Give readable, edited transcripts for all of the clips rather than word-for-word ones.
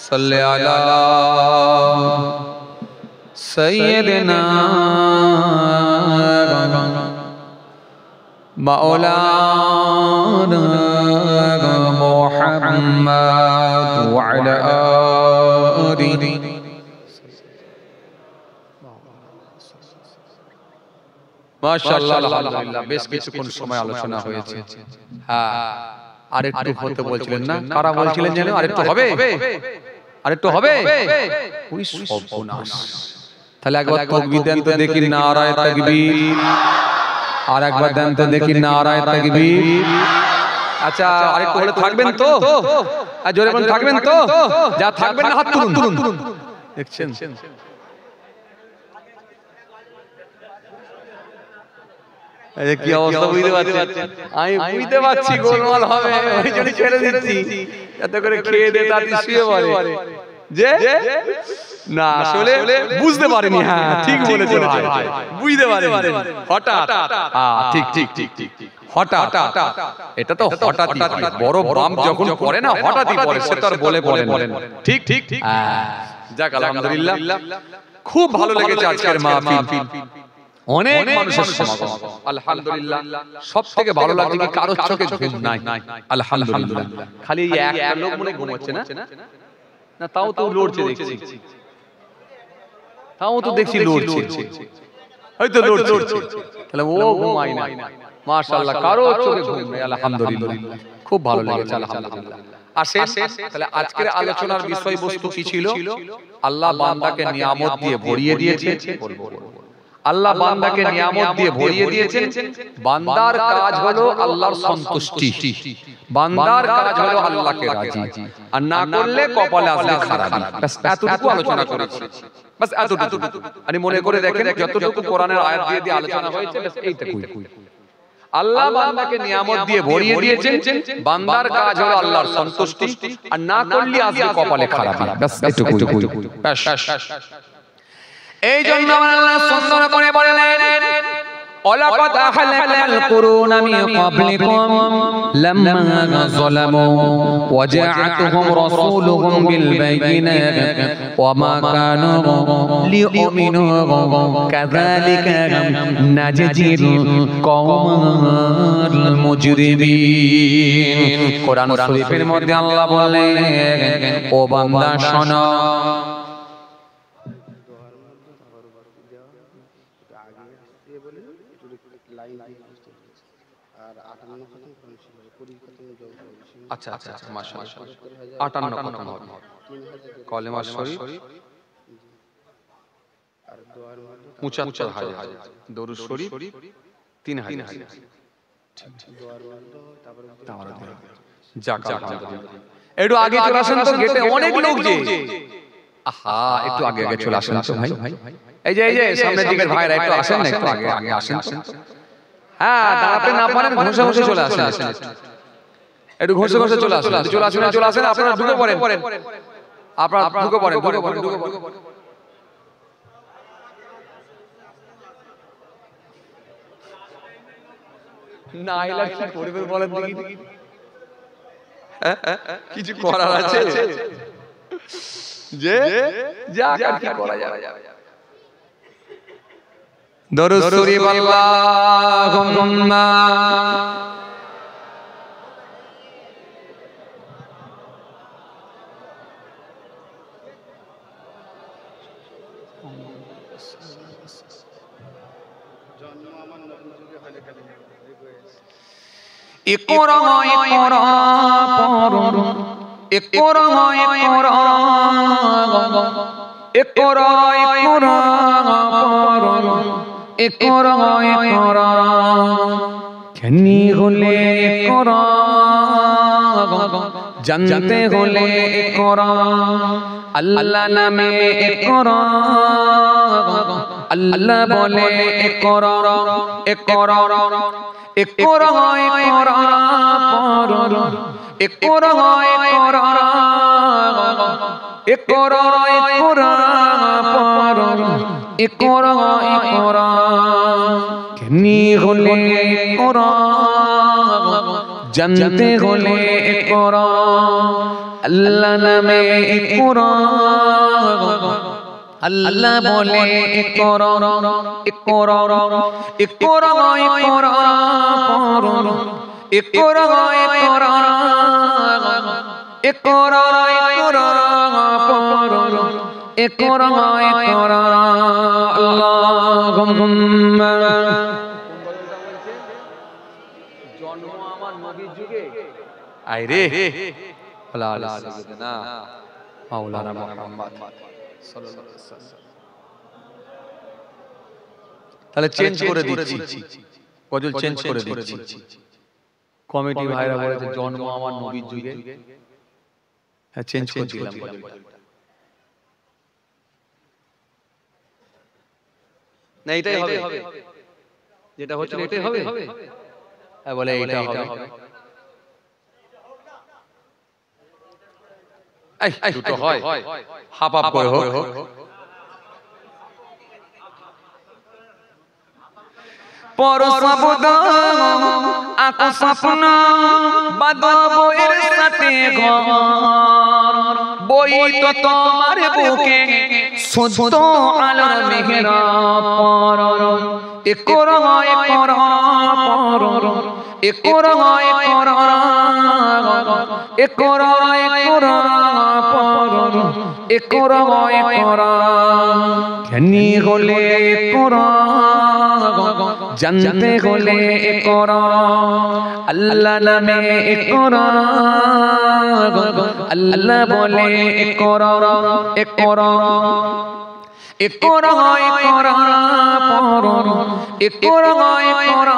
सल्ले अला सय्यदना मौलाना मुहम्मद व अला आलिहि माशाअल्लाह अल्हम्दुलिल्लाह। बेश কিছুক্ষণ সময় আলোচনা হয়েছে। হ্যাঁ, আরেকটু হতে বলছিলেন না? কারা বলছিলেন যেন আরেকটু হবে, আরেকটু হবে? ওই সর্বনাশ। তাহলে একবার তাকবীর দেন তো দেখি, নারায়ে তাকবীর। আর একবার দেন তো দেখি, নারায়ে তাকবীর। আচ্ছা, আরেকটু হলে থাকবেন তো? আর জোরে বলেন, থাকবেন তো? যা থাকবেন না হাত তুলুন। দেখছেন কি অবস্থা? বুঝতে পারছেন? আমি বুঝতে পারছি গোলমাল হবে, ওই জন্য ছেড়ে দিচ্ছি যাতে করে খেয়ে দে তাড়াতাড়ি শুয়ে পড়ে। যে না আসলে বুঝতে পারেনি। হ্যাঁ ঠিক বলেছেন ভাই, বুঝতে পারেনি হঠাৎ। ঠিক ঠিক ঠিক ঠিক হঠাৎ, এটা তো হঠাৎই হয়। বড় বাম যখন পড়ে না হঠাৎই পড়ে, সে তো আর বলে বলেন। ঠিক ঠিক ঠিক। যাক আলহামদুলিল্লাহ, খুব ভালো লেগেছে আজকের মাহফিল। অনেক মানুষের সমাগম আলহামদুলিল্লাহ। সবথেকে ভালো লাগছে কি কারোর চোখে ঘুম নাই আলহামদুলিল্লাহ। খালি এই একটা লোক মনে ঘুমাচ্ছে না, না তাও তো লড়ছে দেখছি, তাও তো দেখছি লড়ছে, হয়তো লড়ছে, তাহলে ও ঘুমায় না। মাশাআল্লাহ, কারোর চোখে ঘুম নেই আলহামদুলিল্লাহ। খুব ভালো লেগেছে আলহামদুলিল্লাহ। আসেন তাহলে আজকের আলোচনার বিষয়বস্তু কি ছিল? আল্লাহ বান্দাকে নিয়ামত দিয়ে ভরিয়ে দিয়েছে। আল্লাহ বান্দাকে নিয়ামত দিয়ে ভরিয়ে দিয়েছেন। বান্দার কাজ হলো আল্লাহর সন্তুষ্টি, বান্দার কাজ হলো আল্লাহকে রাজি, আর না করলে কপালে আসবে খারাপ। বাস এতটুকু আলোচনা করেছি, বাস এতটুকু। আপনি মনে করে দেখেন যতটুকু কোরআনের আয়াত দিয়ে দিয়ে আলোচনা হয়েছে, বাস এইটুকুই। আল্লাহ বান্দাকে নিয়ামত দিয়ে ভরিয়ে দিয়েছেন, বান্দার কাজ হলো আল্লাহর সন্তুষ্টি, আর না করলে আসবে কপালে খারাপ। বাস এইটুকুই। এই জন্য আল্লাহ সুন্দর করে বললেন, ওয়ালাকাদ আহলাকনাল কুরুনা মিন ক্বাবলিকুম লাম্মা যালামু ওয়া জাআতুহুম রাসূলুহুম বিল বায়িনাতি ওয়া মা কানু লিয়ুমিনু কাযালিকা নাজজিল কওমাল মুজরিমিন। কোরআন শরীফের মধ্যে আল্লাহ বলেন, ও বান্দা শোনো, আচ্ছা আচ্ছা মাশাআল্লাহ 58 খতম হবে। কলেমা শরীফ 75,000, দরুদ শরীফ 3,000। যাক আলহামদুলিল্লাহ। একটু আগে চলে আসেন তো, গেটে অনেক লোক যে। আহা, একটু আগে আগে চলে আসেন তো ভাই। এই যে সামনের দিকের ভাইরা একটু আসেন না, একটু আগে আগে আসেন তো। হ্যাঁ, দাঁড়াতে না পারেন ঘষে ঘষে চলে আসেন, একটু ঘষে ঘষে চলে আসেন, চলে আসেন, চলে আসেন। আপনারা ঢুকে পড়েন, আপনারা ঢুকে পড়েন, ঢুকে পড়েন, ঢুকে পড়েন। না এলা কি করবে বলেন দেখি? কিছু করার আছে যে যা কি করা যাবে? দরুদ শরীফ আল্লাহুম্মা ইকরা ইকরা পড়ুন, ইকরা ইকরা ইকরা ইকরা পড়ুন, ইকরা ইকরা জানি হলে ইকরা, জানতে হলে ইকরা, আল্লাহ নামে ইকরা, আল্লাহ বলে ইকরা, ইকরা ইকরা ইকরা পড়ুন, ইকরা ইকরা ইকরা ইকরা পড়ুন, ইকরা ইকরা জানি হলে ইকরা, জানতে হলে ইকরা আল্লাহ নামে ইকরা আল্লাহ বলে ইকরা ইকরা ইকরা ইকরা পড়ুন ইকরা ইকরা ইকরা ইকরা পড়ুন ইকরা ইকরা আল্লাহুম্মা জন্ম আমার নবীর যুগে আইরে আলা সাইয়্যিদিনা মাওলানা মুহাম্মদ সাল্লাল্লাহু আলাইহি ওয়াসাল্লাম। তাহলে চেঞ্জ করে দিচ্ছি, গজল চেঞ্জ করে দিচ্ছি। কমিটি ভাইরা বলেছে জন্ম আমার নবীর যুগে, হ্যাঁ চেঞ্জ করে দিলাম গজলটা। না এটাই হবে, যেটা হচ্ছে এটাই হবে, হ্যাঁ বলে এটা হবে। এই দুটো হয়, হাফ হাফ করে হোক। পর শব্দ আকো স্বপ্ন বাঁধবো এর সাথে ঘর, বই তো তোমার বুকে সত্য আলোর মেহরাব পর ইকরা ইকরা পর ইকরা ইকরা ইকরা ইকরা পর ইকরা ইকরা জ্ঞানী হলে ইকরা জানতে হলে ইকরা আল্লাহ নামে ইকরা আল্লাহ বলে ইকরা ইকরা ইকরা ইকরা পড়ুন ইকরা ইকরা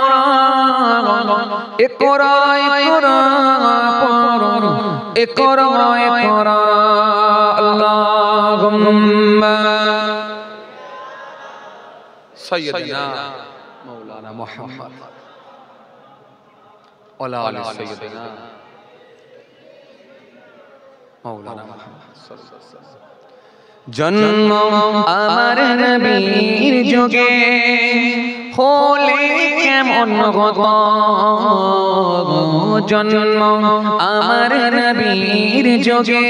ইকরা ইকরা পড়ুন ইকরা ইকরা আল্লাহুম্মা সাইয়্যিদিনা মাওলানা মুহাম্মদ ওয়া আলা সাইয়্যিদিনা মাওলানা মুহাম্মদ সাল্লাল্লাহু আলাইহি ওয়াসাল্লাম। জন্ম আমার নবীর যুগে হলে কেমন হতো, জন্ম আমার নবীর যুগে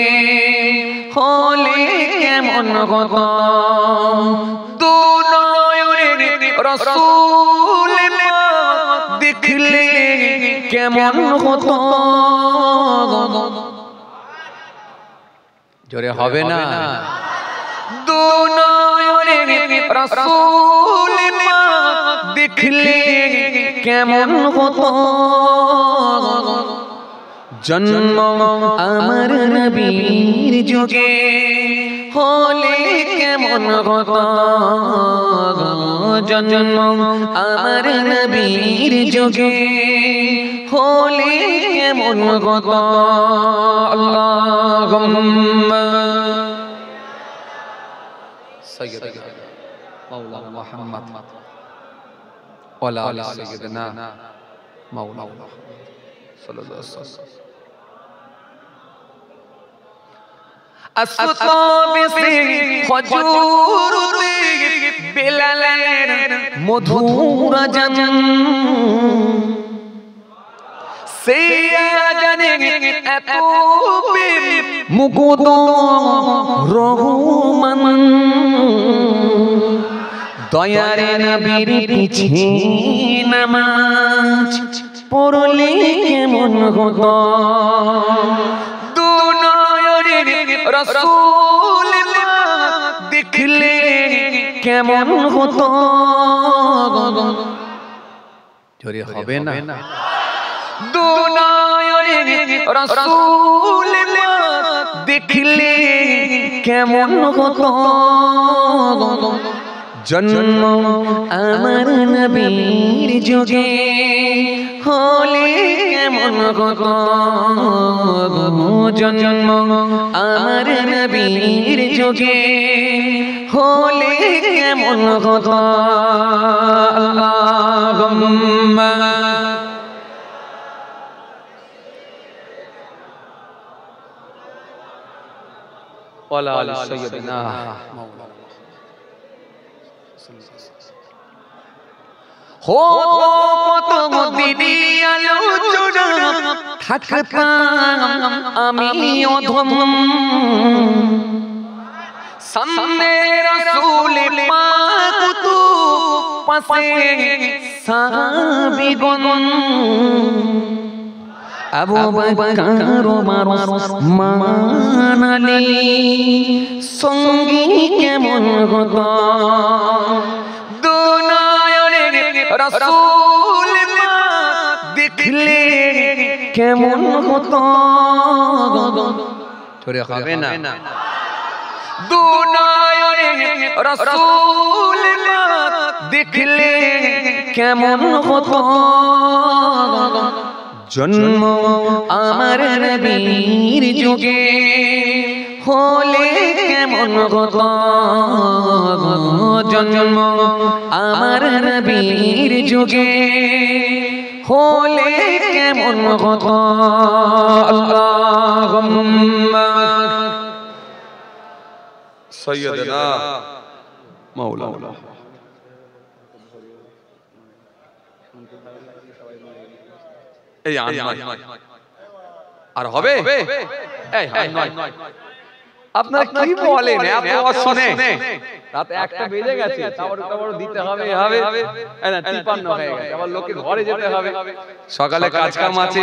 হলে কেমন হতো, দু নয়নে রাসূল দেখলে কেমন হতো, জোরে হবে না, দু নয়নে রাসূল দেখলে কেমন হতো, জন্ম আমার নবীর যুগে হলে কেমন হতো, জন্ম আমার নবীর যুগে হলে কেমন হতো। আল্লাহুম্মা সাইয়্যিদিনা মাওলানা মুহাম্মদ ওয়া আলা সাইয়্যিদিনা মাওলানা সাল্লাল্লাহু আলাইহি ওয়াসাল্লাম। আসতাবিসি হুজুরতে বিলালের মধুর জান, সেয়া জানে এত প্রেম মুকুদ রহমান, দয়ার নবীর পিছে নামাজ পড়লে কেমন হতো, দু নয়নে রাসূল দেখলে কেমন হতো, জোরে হবে না, দু নয়নে রাসূল দেখলে কেমন হতো, জন্ম আমার নবীর যুগে হলে কেমন হতো, জন্ম আমার নবীর যুগে হলে কেমন হতো। আল্লাহুম্মা ওয়া আলা সাইয়্যিদিনা মাওলানা হতো কত দিদি আলোচনা থাকতাম আমি অধম সামনে রাসূল পাক তু পাশে সাহাবীগণ আবু বকর ওমর ওসমান আলী সঙ্গী কেমন হতো দুনিয়ারে রাসূল দেখলে কেমন হতো তোরে হবে না দুনিয়ারে রাসূল দেখলে কেমন হতো জন্ম আমার নবীর যুগে হলে কেমন হতো জন্ম আমার নবীর যুগে হলে কেমন হতো আল্লাহুম্মা সাইয়্যিদানা মাওলানা এই আন আর হবে এই হাই নয় আপনারা কি বলেন এত আওয়াজ শুনে রাত 1টা বেজে গেছে তারপর দিতে হবে হবে না 53 হয়ে গেছে আবার লোকের ঘরে যেতে হবে সকালে কাজ কাম আছে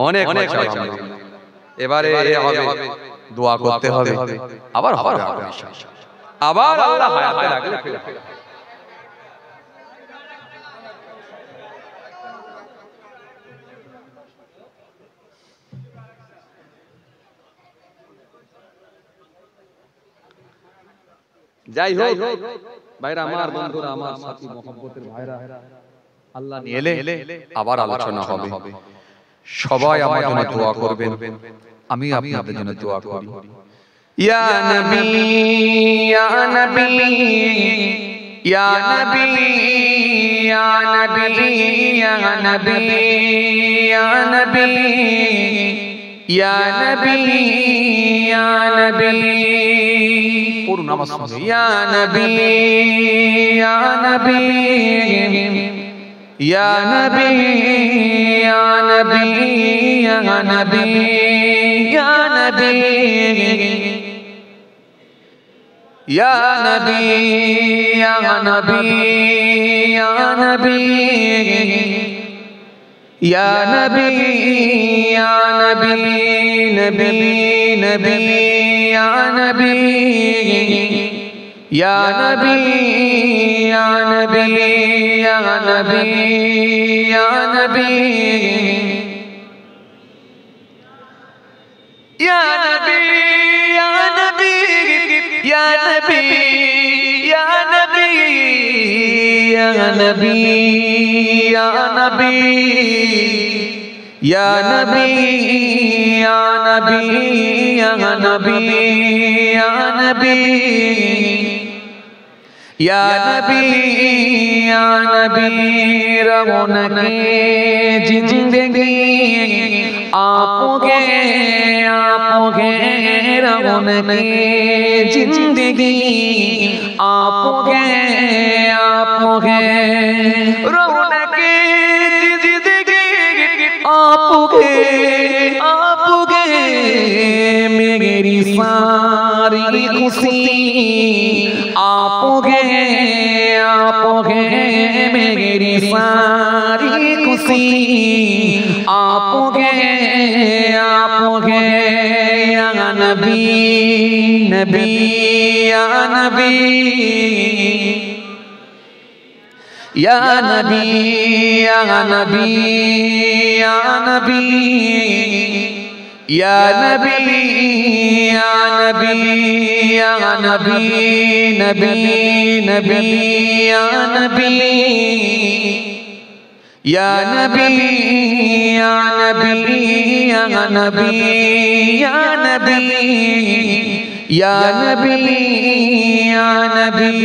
অনেক এবারে হবে দোয়া করতে হবে আবার আবার আল্লাহ হায়াতে রাখলে ফিরে যাই হোক ভাইরা আমার বন্ধুরা আমার সাথী মহব্বতের ভাইরা আল্লাহ নিয়ে এলে আবার আলোচনা হবে সবাই আমার জন্য দোয়া করবেন আমি আপনাদের জন্য দোয়া করি ইয়া নবী ইয়া নবী ইয়া নবী ইয়া নবী ইয়া নবী ইয়া নবী ইয়া নবী ইয়া নবী পুরো নামাজ শুনুন ইয়া নবী ইয়া নবী ইয়া নবী ইয়া নবী ইয়া নবী ইয়া নবী ইয়া নবী ইয়া নবী ইয়া নবী ইয়া নবী ইয়া নবী নবী নবী ইয়া নবী ইয়া নবী ইয়া নবী ইয়া নবী ইয়া নবী ইয়া নবী ইয়া নবী ইয়া নবী ইয়া নবী ইয়া নবী ইয়া নবী ইয়া নবী ইয়া নবী ইয়া নবী ইয়া নবী ইয়া নবী রওনকে জিंदगी आपके रौनके जिंदगी आपके रौनके जिंदगी आपके मेरी सारी खुशी आपके मेरी सारी खुशी आपके या नबी नबी या नबी या नबी या नबी या नबी या नबी या नबी या नबी नबी नबी या नबी या नबी या नबी या नबी या नबी या नबी या नबी या नबी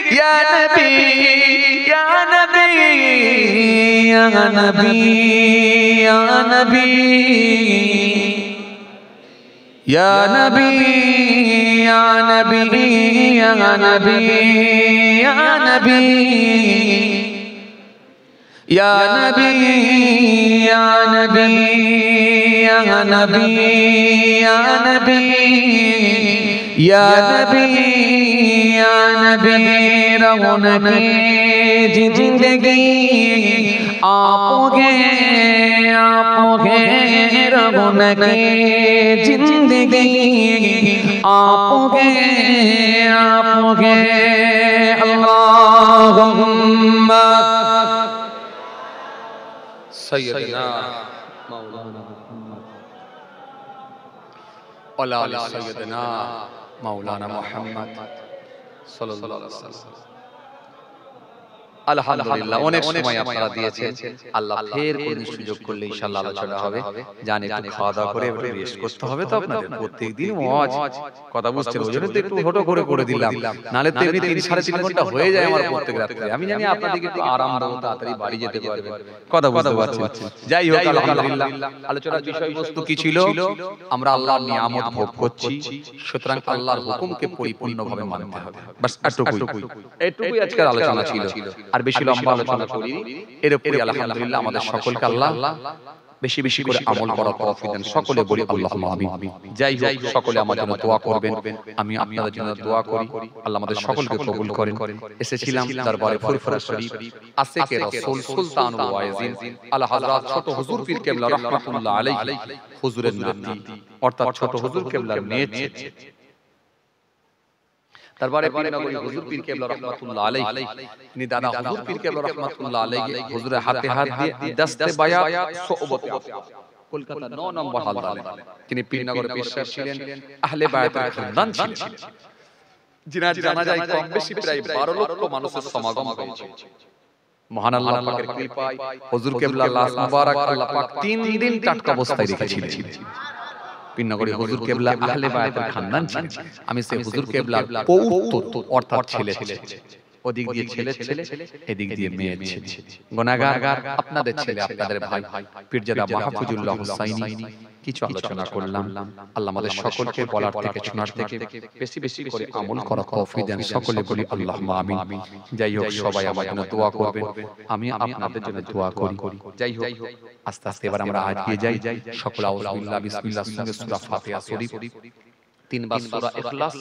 या नबी या नबी या नबी या नबी या नबी या नबी या नबी या नबी या नबी या नबी या नबी या नबी या नबी या नबी रौनके जिंदगी आपके रौनके जिंदगी आपके अल्लाहुम्मा सय्यदना मौलाना मुहम्मद सय्यदना मौलाना मुहम्मद सल्लल्लाहु अलैहि वसल्लम। আলহামদুলিল্লাহ অনেক সময় আপনারা দিয়েছেন, আল্লাহ ফের কোন সুযোগ করলে ইনশাআল্লাহ আলোচনা হবে। জানি একটু খাওয়া দাওয়া করে একটু রেস্ট করতে হবে তো আপনাদের, প্রত্যেকদিন ওয়াজ কথা বুঝছেন, ওই জন্য তো একটু হটো করে দিলাম, নালে তো এমনি 3-3.5 ঘন্টা হয়ে যায় আমার প্রত্যেক রাতে। আমি জানি আপনাদেরকে একটু আরাম দেবো, তাড়াতাড়ি বাড়ি যেতে পারবেন, কথা বুঝতে পারছেন। যাই হোক আলহামদুলিল্লাহ, আলোচনার বিষয়বস্তু কি ছিল? আমরা আল্লাহর নিয়ামত ভোগ করছি, সুতরাং আল্লাহর হুকুমকে পরিপূর্ণভাবে মানতে হবে, বাস এটুকুই আজকের আলোচনা ছিল। আর বেশি লম্বা আলোচনা করি এর উপরে আলহামদুলিল্লাহ আমাদের সকলকে আল্লাহ বেশি বেশি করে আমল করার তৌফিক দেন, সকলে বলি আল্লাহুম্মা আমিন। যাই হোক সকলে আমার জন্য দোয়া করবেন, আমি আপনাদের জন্য দোয়া করি, আল্লাহ আমাদের সকলকে কবুল করেন। এসেছিলাম দরবারে ফুরফুরা শরীফ, আশিকে রাসূল সুলতানুল ওয়াইজিন আলা হযরত ছোট হুজুর পীর কেবলা রাহমাতুল্লাহ আলাইহি হুজুরের নাতি অর্থাৎ ছোট হুজুর কেবলার মেয়ে দরবারে পীরনগরী হুজুর পীর কেবলা রাহমাতুল্লাহ আলাইহি, তিনি দাদা হুজুর পীর কেবলা রাহমাতুল্লাহ আলাইহি হুজুরের হাতে হাত দিয়ে দস্তে বায়াত সোহবতে কলকাতা 9 নম্বর হালদার, তিনি পীরনগরে পেশ ছিলেন, আহলে বায়াতের খানদান ছিলেন, জিনার জানা যায় কম বেশি প্রায় 12 লক্ষ মানুষের সমাগম হয়েছে। মহান আল্লাহ পাকের কৃপায় হুজুর কেবলা লাশ মুবারক আল্লাহ পাক 3 দিন টাটকা অবস্থায় রেখেছিলেন। পীরনগরী হুজুর কেবলা আহলে বায়াতের খানদান ছিলেন। আমি সেই হুজুর কেবলার পৌত্র অর্থাৎ ছেলে, ওদিক দিয়ে ছেলে এদিক দিয়ে মেয়ে ছেলে, গুনাহগার আপনাদের ছেলে আপনাদের ভাই পীরজাদা মাহফুজুল্লাহ হুসাইনি কিছু আলোচনা করলাম। আল্লাহ আমাদের সকলকে বলার থেকে শোনার থেকে বেশি বেশি করে আমল করার তৌফিক দেন, সকলে বলি আল্লাহুম্মা আমিন। যাই হোক সবাই আমার জন্য দোয়া করবেন, আমি আপনাদের জন্য দোয়া করি। যাই হোক আস্তে আস্তে এবার আমরা এগিয়ে যাই। সকল আউযুবিল্লাহ বিসমিল্লাহ সঙ্গে সূরা ফাতিহা শরীফ 3 বার সূরা ইখলাস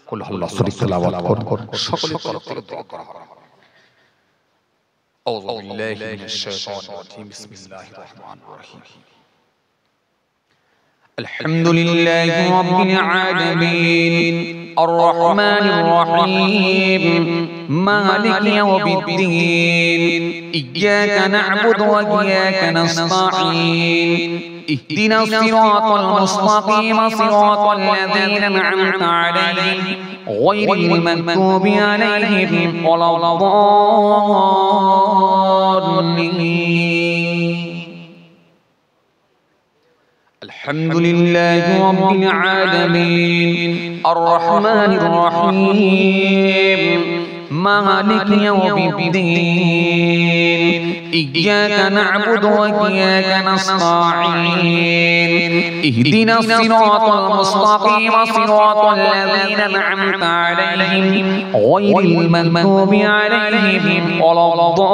কুল হুয়াল্লাহু শরীফ তেলাওয়াত করুন, সকলের তরফ থেকে দোয়া করা হবে। আউযু বিল্লাহি মিনাশ শাইতানির রাজীম, বিসমিল্লাহির রহমানির রহিম। আলহামদুলিল্লাহি রাব্বিল আলামিন আর রহমানির রহিম মালিকি ইয়াউমিদ্দিন ইয়্যাকা না'বুদু ওয়া ইয়্যাকা নাস্তাঈন اهدنا الصراط المستقيم صراط الذين أنعمت عليهم غير المغضوب عليهم ولا الضالين. الحمد لله رب العالمين الرحمن الرحيم مالك يوم الدين إياك نعبد وإياك نستعين اهدنا الصراط المستقيم صراط الذين أنعمت عليهم غير المغضوب عليهم ولا الضالين.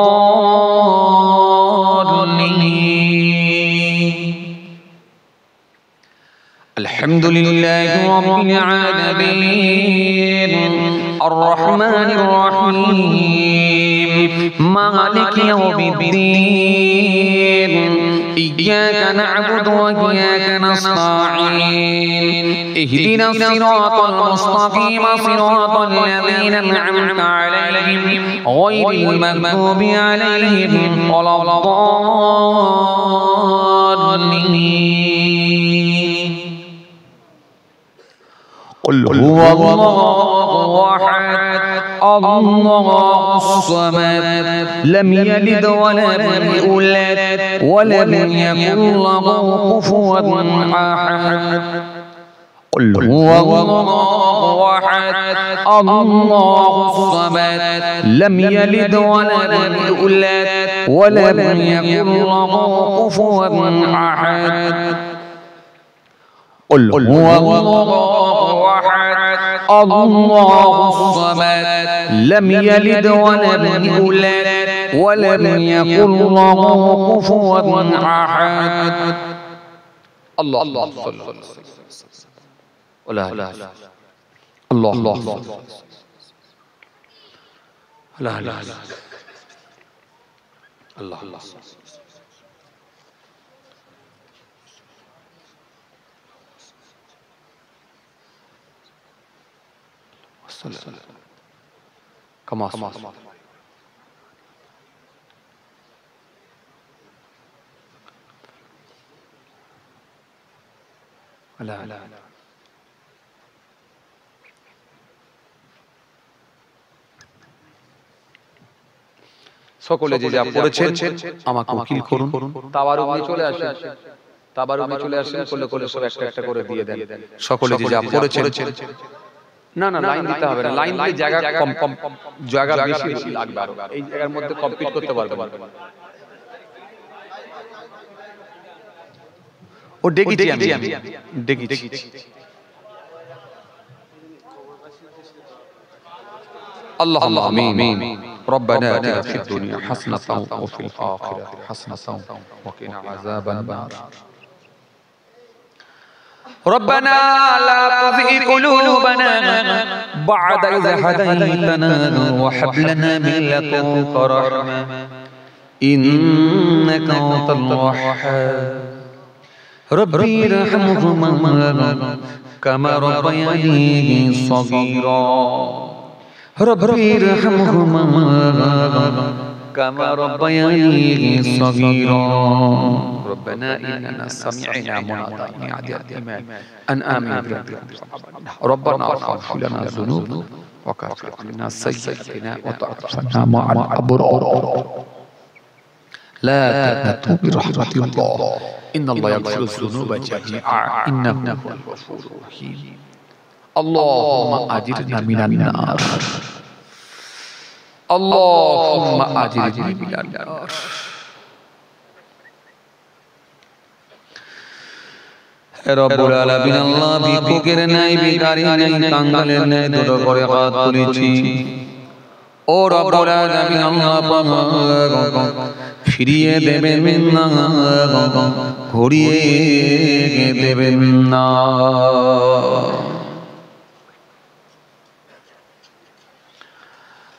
الحمد لله رب العالمين الرحمن الرحيم مالك يوم الدين إياك نعبد وإياك نستعين اهدنا الصراط المستقيم صراط الذين أنعمت عليهم غير المغضوب عليهم ولا الضالين. قل هو الله أحد الله الصمد لم يلد ولم يولد ولم يكن له كفوا أحد. قل هو الله أحد الله الصمد لم يلد ولم يولد ولم يكن له كفوا أحد. قل هو الله أحد আল্লাহু সামাদ লাম ইয়ালিদ ওয়া লাম ইউলাদ ওয়া লাম ইয়াকুল লাহু কুফুওয়ান আহাদ। আল্লাহ আল্লাহ আল্লাহ আল্লাহ আল্লাহ আল্লাহ كما لا لا সকলে যে যা পড়েছেন আমাকে উকিল করুন। তাবারুক নিয়ে চলে আসেন, তাবারুক নিয়ে চলে আসেন, কোলে কোলে সব একটা একটা করে দিয়ে দেন। সকলে যে যা পড়েছেন, না না লাইন দিতে হবে না, লাইন দিয়ে জায়গা কম কম জায়গা বেশি বেশি লাগবে, আরো এই জায়গার মধ্যে কমপ্লিট করতে পারবে না। ও ডেকেছি আমি ডেকেছি। আল্লাহ আল্লাহ আমিন। ربنا آتنا في الدنيا حسنة وفي الآخرة حسنة وقنا عذاب النار. ربنا لا تزغ قلوبنا بعد إذ هديتنا وهب لنا من لدنك رحمة إنك أنت الوهاب. ربي ارحمهما كما ربياني صغيرا. ربي ارحمهما كما ربياني صغيرا. ربنا إننا سمعنا منادى ينادي للإيمان أن آمنوا بربكم ربنا اغفر لنا ذنوبنا وكفر عنا سيئاتنا وتوفنا مع الأبرار. لا تقنطوا من رحمة الله إن الله يغفر الذنوب جميعا إنه هو الغفور الرحيم. اللهم أجرنا من النار. اللهم أجرنا من النار. রব্বুল আলামিন আল্লাহ ভিক্ষুকের নাই, ভিখারী নাই, কাঙ্গালের নাই দুটো করে হাত তুলেছি। ও রব্বুল আলামিন আল্লাহ ফিরিয়ে দেবেন না, ঘুরিয়ে দেবেন না।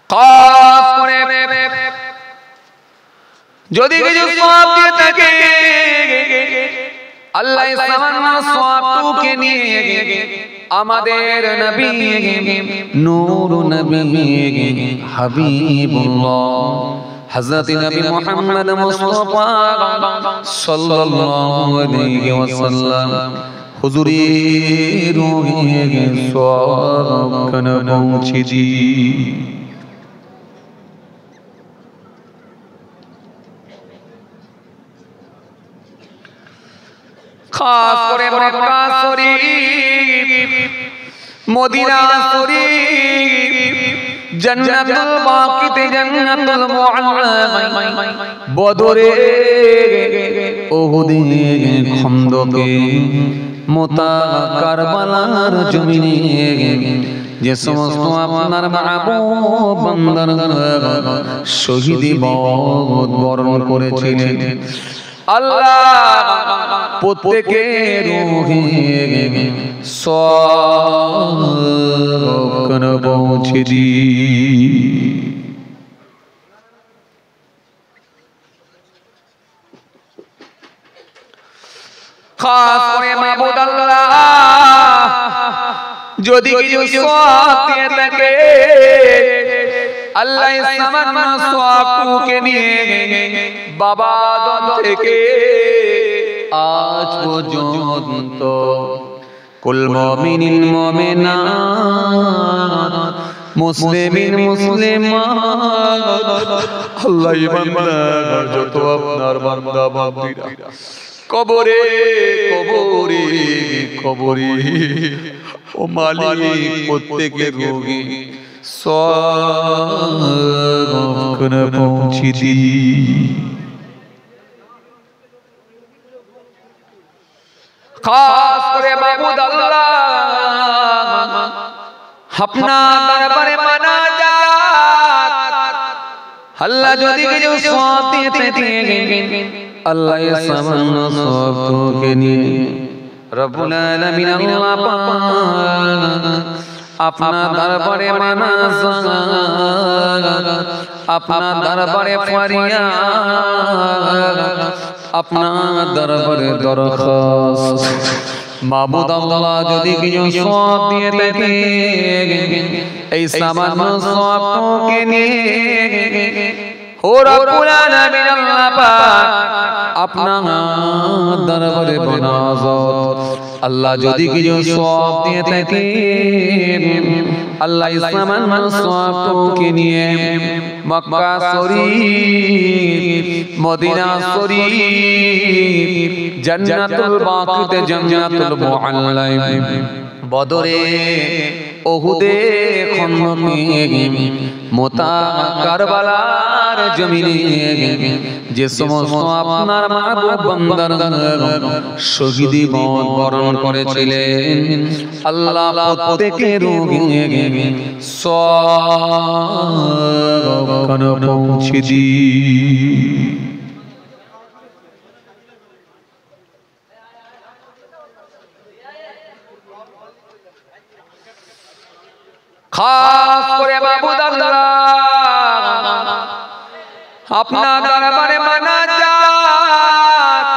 কাফ করে যদি কিছু সওয়াব দিয়ে থাকে আল্লাহ সামান্য সওয়াবটুকু নিয়ে আমাদের নবী নূর নবী হাবিবুল্লাহ হযরত নবী মুহাম্মদ মুস্তাফা সাল্লাল্লাহু আলাইহি ওয়াসাল্লাম হুজুরের রূহে সওয়াব খান পৌঁছে দি। খাস করে মক্কা শরীফ, মদিনা শরীফ, জান্নাতুল বাকিতে, জান্নাতুল মুআল্লা, বদরে, উহুদে, খন্দকে, মুতা, কারবালার জমিনে যে সমস্ত আপনার মাহবুব বান্দারা শহীদি মওত বরণ করেছিলেন আল্লাহ প্রত্যেকের রূহে সওয়াব পৌঁছে দি। খাস করে মাবুদ আল্লাহ যদি কিছু সওয়াব দিয়ে থাকে আল্লাহ সামান্য সওয়াবকে নিয়ে বাবা দল থেকে আজ পর্যন্ত কুল মুমিনিন মুমিনাত মুসলিমিন মুসলিমাত আল্লাহ বান্দা যত আপনার বান্দা বান্দীরা কবরে কবরে কবরে ও মালিক প্রত্যেকের রোগী সওয়াব পৌঁছে দি। খাস করে মাবুদ আল্লাহ আপনার দরবারে মানাজাত আল্লাহ যদি কিছু সওয়াব দিয়ে থাকেন আল্লাহ এই সামান্য সওয়াবকে নিয়ে রব্বুল আলামিন আল্লাহ পাক আপনার দরবারে মানাজাত আপনার দরবারে ফরিয়াদ আপনার দরবারে দরখাস্ত মাবুদ আল্লাহ যদি কিছু সওয়াব দিয়ে থাকে এই সামান্য সওয়াবকে নিয়ে ও রব্বুল আলামিন আল্লাহ পাক আপনার দরবারে মুনাজাত আল্লাহ যদি কিছু সওয়াব দিয়ে থাকে আল্লাহ এই সামান্য সওয়াবকে নিয়ে মক্কা শরীফ মদিনা শরীফ জান্নাতুল বাকিতে জান্নাতুল মুআল্লায় বদরে ওহুদে খন্দকে মুতা কারবালার জমিনে যে সমস্ত আপনার মাহবুব বান্দারা শহীদি মওত বরণ করেছিলেন আল্লাহ প্রত্যেকের রূহে সওয়াব পৌঁছে দিন। খাস করে মাবুদ আল্লাহ আপনার দরবারে মানাজাত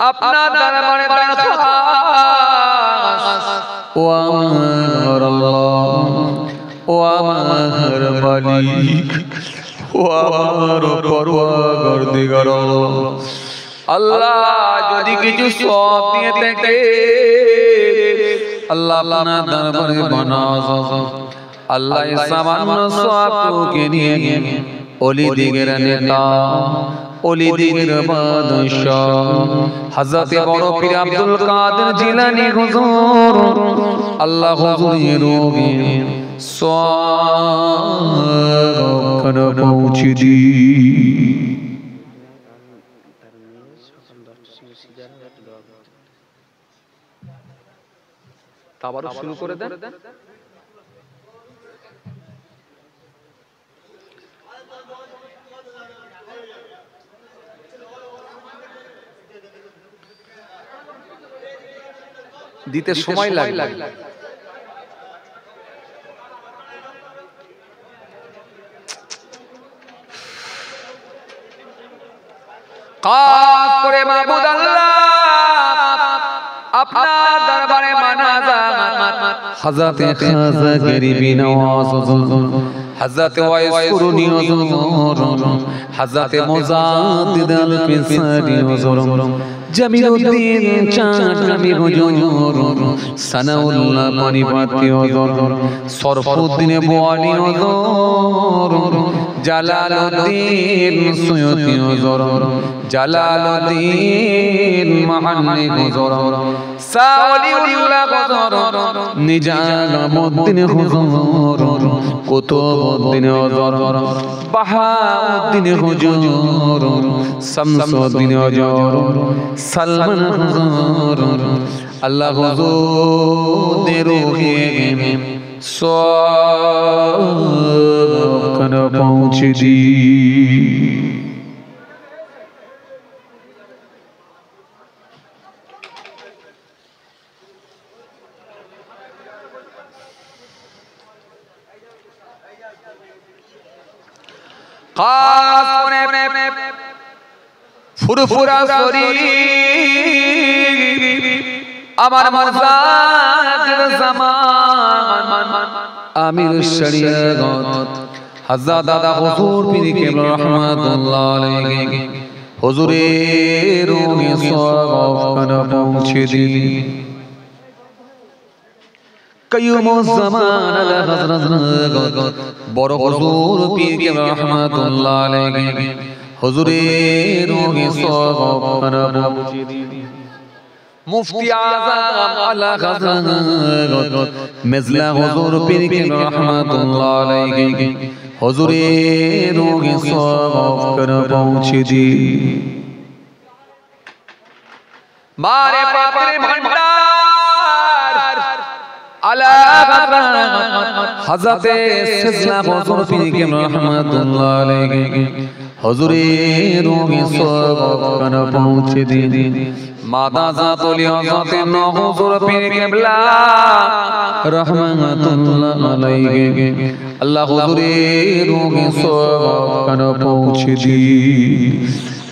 আপনার দরবারে দরখাস্ত ও আমার আল্লাহ ও আমার মালিক ও আমার পরওয়ারদিগার আল্লাহ যদি কিছু সওয়াব দিয়ে থাকে আল্লাহ আপনার দরবারে মানাজাত আল্লাহ এই সামান্য সওয়াবকে নিয়ে ওলি দিগের নেতা ওলি দিগের বাদশাহ হযরত বড় পীর আব্দুল কাদের জিলানী হুজুর আল্লাহ হুজুরের রূহে সওয়াব পৌঁছে দিন। আবারও শুরু করে দেন। দিতে সময় লাগে খাস করে মাবুদ আল্লাহ আপনার দরবারে মানাজাত হযরত খাজা গরিবি নওয়াজ হযরত ওয়াইস কুরুনি হুজুর হযরত মুজাদ্দিদ আল ফিসারি হুজুর জামিলউদ্দিন চাঁদগামী হুজুর সানাউল্লাহ পানিপতি হুজুর সরফুদ্দিন বোয়ালি হুজুর জালালউদ্দিন সুয়ুতি হুজুর জালালউদ্দিন মাহান্নি হুজুর সাওলিউল্লাহ হুজুর নিজামউদ্দিন হুজুর কুতুবউদ্দিন হুজুর বাহাউদ্দিন হুজুর শামসউদ্দিন হুজুর সালমান হুজুর আল্লাহ হুজুরের রূহে সওয়াব পৌঁছে দিন। খাস করে ফুরফুরা শরীফ আমার মারজাদের জামান আমির শরিয়ত হযরত দাদা হুজুর পীর কেবলা রাহমাতুল্লাহ আলাইহি হুজুরের রূহে সওয়াব পৌঁছে দিন। কাইয়ুমুজ জামান আলা হযরত বড় হুজুর পীর কেবলা রাহমাতুল্লাহ আলাইহি হুজুরের রূহে সওয়াব পৌঁছে দিন। মুফতি আযম আলা হযরত মিজলা হুজুর পীর কেবলা রাহমাতুল্লাহ আলাইহি হুজুরের রূহে সওয়াব পৌঁছে দিন। মারে পাপের ভান্ডার আলা হযরতে সিজলা হুজুর পীর কেবলা রহমাতুল্লাহ আলাইহি হুজুরের রূহে সবখানে পৌঁছে দিন মাদা জাতুল হযরতে হুজুর পীর কেবলা রহমাতুল্লাহ আলাইহি আল্লাহ হুজুরের রূহে সবখানে পৌঁছে দিন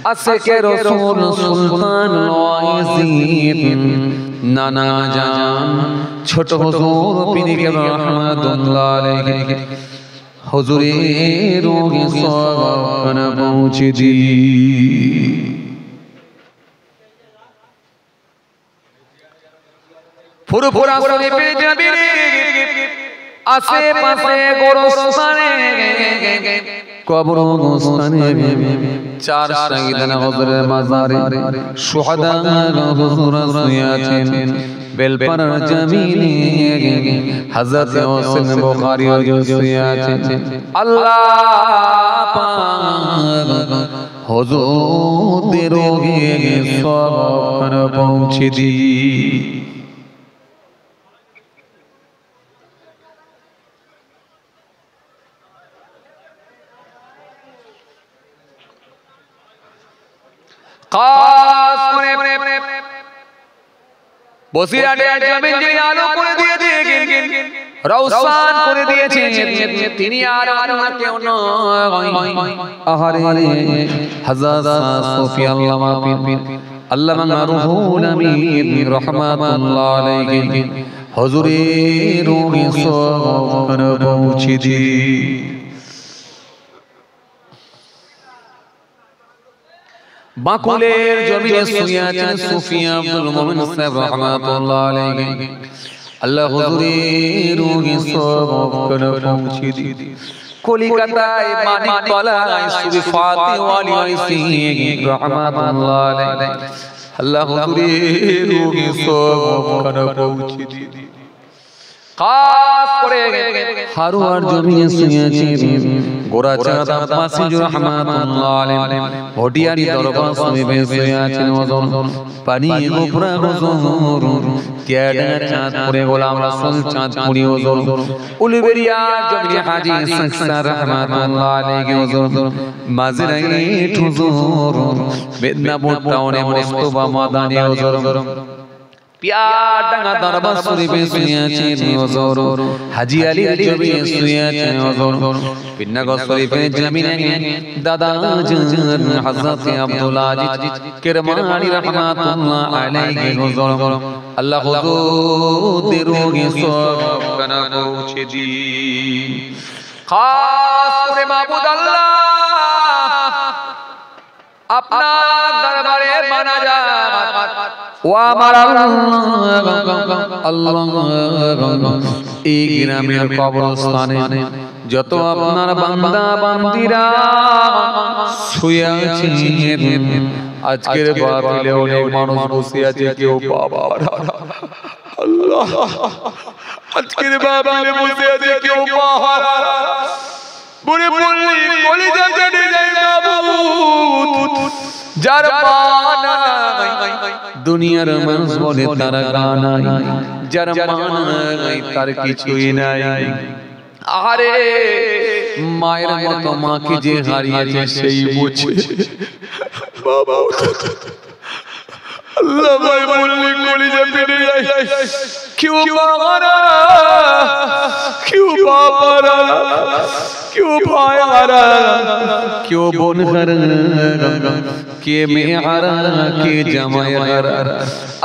আশিকে রাসূল সুলতান ওয়াইজিদ নানা জান ছোট হুজুর পীর কেবলা রহমাতুল্লাহ আলাইহি হুজুরের রূহে সবখানে পৌঁছে দিন ফুরফুরা শরীফে যাবি রে আশেপাশে গোরস্থানে কবরস্থানে চার শহীদান হুজুরের মাজারে শুহাদা হুজুর শুয়ে আছেন বেলপাড়ার জমিনে হযরত হোসেন বুখারী শুয়ে আছেন আল্লাহ পাক হুজুরদের রোগে সবখানে পৌঁছে দি খাস করে বসিরাটের জমিন যে আলো করে দিয়েছেন রওশন করে দিয়েছেন তিনি আর অন্য কেউ নয় আহারে হযরত সুফি আল্লামা পীর আল্লামা রুহুল আমিন রাহমাতুল্লাহ আলাইহি হুজুরের রূহে সবখানে পৌঁছে দিন বাকুলের জমিনে শুয়ে আছেন সুফি আব্দুল মুমিন সাহেব রাহমাতুল্লাহ আলাইহি আল্লাহ হুজুরের রূহে সবখানে পৌঁছে দিন কলিকাতায় মানিকতলায় সুফি ফাতে ওয়ালি আইসি রাহমাতুল্লাহ আলাইহি আল্লাহ হুজুরের রূহে সবখানে পৌঁছে দিন খাস করে হারুয়ার জমিনে শুয়ে আছেন গোরাচাঁদ আব্বাসী রাহমাতুল্লাহ আলাইহি ভটিয়ারি দরবার শরীফে শুয়ে আছেন ওজন পানি গোপরা হুজুর কেডা চাঁদপুরে গোলাম রাসূল চাঁদপুরি হুজুর উলবেরিয়া জমিনে হাজী সাকসার রাহমাতুল্লাহ আলাইহি হুজুর মাঝরাইট হুজুর মেদিনীপুর টাউনে মুস্তাফা মাদানী হুজুর পিয়াডাঙ্গা দরবার শরীফে শুয়ে আছেন হুজুর হাজী আলীর জমিনে শুয়ে আছেন হুজুর পিন্নাগর শরীফের জমিনে দাদা জান হযরত আব্দুল আজিজ কিরমানি রাহমাতুল্লাহ আলাইহি হুজুর আল্লাহ হুজুরদের রূহে সবখানে পৌঁছে দিন খাস করে মাবুদ আল্লাহ আপনার দরবারে মানাজাত ও আমার আল্লাহ এই গ্রামের কবরস্থানে যত আপনার বান্দা বান্দিরা শুয়ে আছেন আজকের বাতিলে অনেক মানুষ বসে আছে কেউ বাবা আল্লাহ আজকের বাতিলে বসে আছে কেউ বাবা বুড়ি বললি কলিজা কেটে যায় মাবুদ যার মানা দুনিয়ার মানুষ বলে তার গানাই যার মানাই তার কিছুই নাই আরে মায়ের মতো মাকে যে হারিয়েছে সেই বুঝে বাবা আল্লাহ ভাই বললি কলিজা কেটে যায় क्यों बाबरा क्यों बाबरा क्यों भाईरा क्यों बोनहर के मेहरा के जमायरा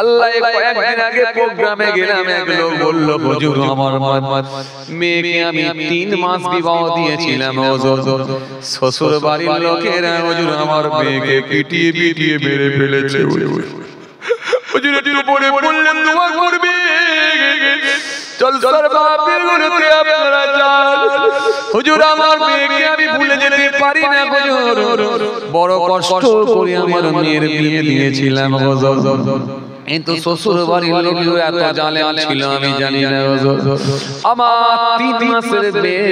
আল্লাহ কয়েকদিন আগে প্রোগ্রামে গেলাম এক লোক বলল হুজুর আমার মেয়েকে আমি 3 মাস বিবাহ দিয়েছিলাম হুজুর শ্বশুর বাড়ির লোকেরা হুজুর আমার মেয়েকে পিটিয়ে পিটিয়ে মেরে ফেলেছে হুজুর একটু পরে বললেন দোয়া করবে চল সরবাপের গুলোতে আপনারা যান হুজুর আমার মেয়েকে আমি ভুলে যেতে পারি না হুজুর বড় কষ্ট করে আমার মেয়ের বিয়ে দিয়েছিলাম হুজুর কিন্তু শ্বশুর বাড়ির লোকগুলো এত জালেম ছিল আমি জানি না আমার 3 মাসের মেয়ে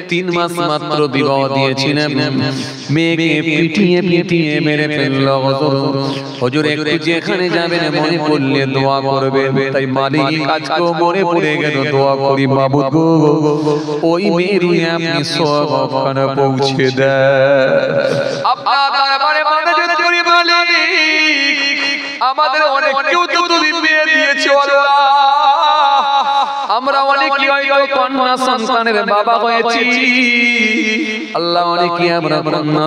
3 মাস মাত্র বিবাহ দিয়েছিলেন মেয়েকে পিটিয়ে পিটিয়ে মেরে ফেলল হুজুর একটু যেখানে যাবেন মনে পড়লে দোয়া করবেন তাই মালিক আজকেও মনে পড়ে গেল দোয়া করি মাবুদ গো ওই মেয়েরই আপনি সওয়াবখানা পৌঁছে দেন আপনার দরবারে মানজুর করি মালিক আমাদের অনেক কেউ তো তুমি বিয়ে দিয়েছো আল্লাহ আমরা অনেকে হয়তো কন্যা সন্তানের বাবা হয়েছি আল্লাহ অনেকে আমরা কন্যা